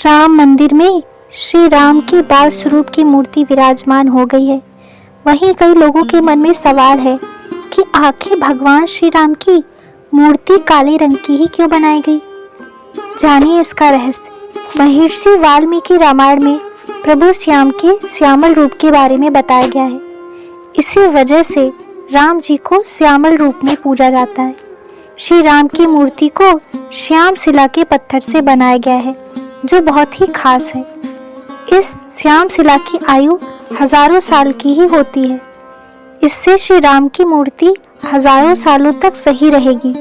राम मंदिर में श्री राम के बाल स्वरूप की मूर्ति विराजमान हो गई है। वहीं कई लोगों के मन में सवाल है कि आखिर भगवान श्री राम की मूर्ति काले रंग की ही क्यों बनाई गई। जानिए इसका रहस्य। महर्षि वाल्मीकि रामायण में प्रभु श्याम के श्यामल रूप के बारे में बताया गया है। इसी वजह से राम जी को श्यामल रूप में पूजा जाता है। श्री राम की मूर्ति को श्याम शिला के पत्थर से बनाया गया है, जो बहुत ही खास है। इस श्याम शिला की आयु हजारों साल की ही होती है। इससे श्री राम की मूर्ति हजारों सालों तक सही रहेगी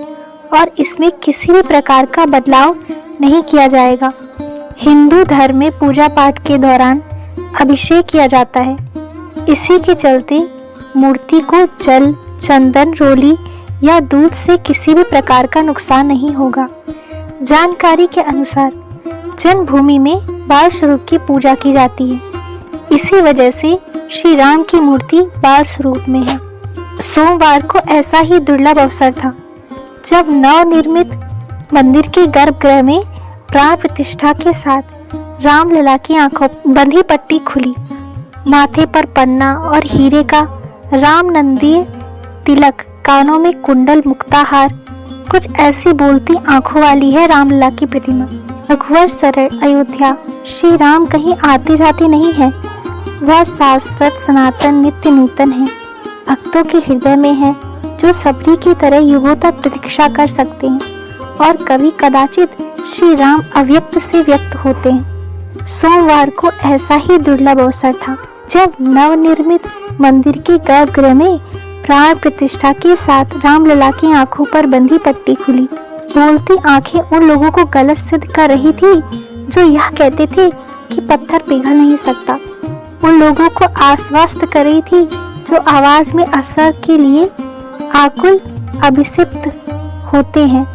और इसमें किसी भी प्रकार का बदलाव नहीं किया जाएगा। हिंदू धर्म में पूजा पाठ के दौरान अभिषेक किया जाता है। इसी के चलते मूर्ति को जल, चंदन, रोली या दूध से किसी भी प्रकार का नुकसान नहीं होगा। जानकारी के अनुसार जन्मभूमि में बाल स्वरूप की पूजा की जाती है। इसी वजह से श्री राम की मूर्ति बाल स्वरूप में है। सोमवार को ऐसा ही दुर्लभ अवसर था जब नवनिर्मित मंदिर के गर्भगृह में प्राण प्रतिष्ठा के साथ रामलला की आंखों बंधी पट्टी खुली। माथे पर पन्ना और हीरे का रामनंदीय तिलक, कानों में कुंडल, मुक्ताहार, कुछ ऐसी बोलती आंखों वाली है रामलला की प्रतिमा। रघुवर सरल अयोध्या श्री राम कहीं आते जाते नहीं है। वह शाश्वत, सनातन, नित्य नूतन है। भक्तों के हृदय में है, जो सबरी की तरह युगों तक प्रतीक्षा कर सकते हैं और कभी कदाचित श्री राम अव्यक्त से व्यक्त होते हैं। सोमवार को ऐसा ही दुर्लभ अवसर था जब नवनिर्मित मंदिर के गर्भगृह में प्राण प्रतिष्ठा के साथ रामलला की आंखों पर बंधी पट्टी खुली। बोलती आंखें उन लोगों को गलत सिद्ध कर रही थी जो यह कहते थे कि पत्थर पिघल नहीं सकता। उन लोगों को आश्वस्त कर रही थी जो आवाज में असर के लिए आकुल अभिषिप्त होते हैं।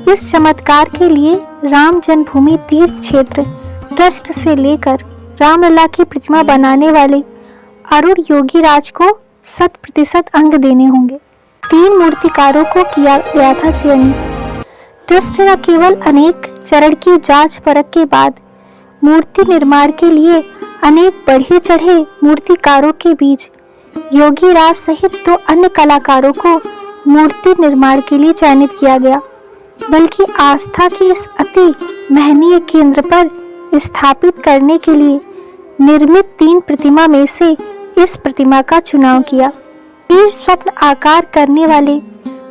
इस चमत्कार के लिए राम जन्मभूमि तीर्थ क्षेत्र ट्रस्ट से लेकर रामलला की प्रतिमा बनाने वाले अरुण योगी राज को 100% अंग देने होंगे। 3 मूर्तिकारों को किया गया था चयनित। ट्रस्ट न केवल अनेक चरण की जांच परख के बाद मूर्ति निर्माण के लिए अनेक बढ़े चढ़े मूर्तिकारों के बीच योगी राज सहित 2 अन्य कलाकारों को मूर्ति निर्माण के लिए चयनित किया गया, बल्कि आस्था के इस अति महनीय केंद्र पर स्थापित करने के लिए निर्मित 3 प्रतिमा में से इस प्रतिमा का चुनाव किया। तीर स्वप्न आकार करने वाले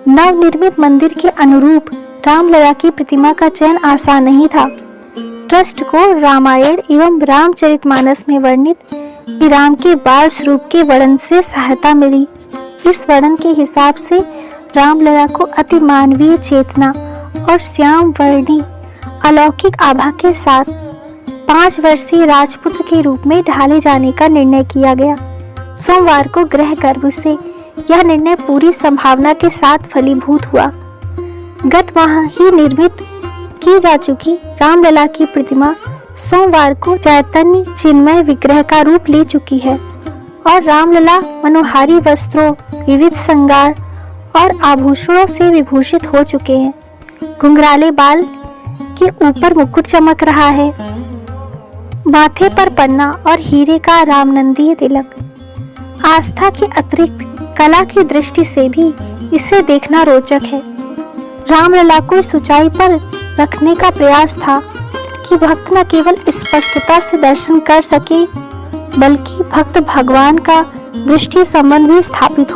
नवनिर्मित मंदिर के अनुरूप रामलला की प्रतिमा का चयन आसान नहीं था। ट्रस्ट को रामायण एवं रामचरितमानस में वर्णित श्री राम के बाल स्वरूप के वर्णन से सहायता मिली। इस वर्णन के हिसाब से रामलला को अति मानवीय चेतना और श्याम वर्णी अलौकिक आभा के साथ 5 वर्षीय राजपुत्र के रूप में ढाले जाने का निर्णय किया गया। सोमवार को गृह गर्भ से यह निर्णय पूरी संभावना के साथ फलीभूत हुआ। गत माह ही निर्मित की जा चुकी रामलला की प्रतिमा सोमवार को चैतन्य चिन्मय विग्रह का रूप ले चुकी है और रामलला मनोहारी वस्त्रों, विविध श्रृंगार और आभूषणों से विभूषित हो चुके हैं। घुंघराले बाल के ऊपर मुकुट चमक रहा है। माथे पर पन्ना और हीरे का रामनंदीय तिलक। आस्था के अतिरिक्त कला की दृष्टि से भी इसे देखना रोचक है। रामलला को इस ऊंचाई पर रखने का प्रयास था कि भक्त न केवल स्पष्टता से दर्शन कर सके, बल्कि भक्त भगवान का दृष्टि संबंध भी स्थापित हो।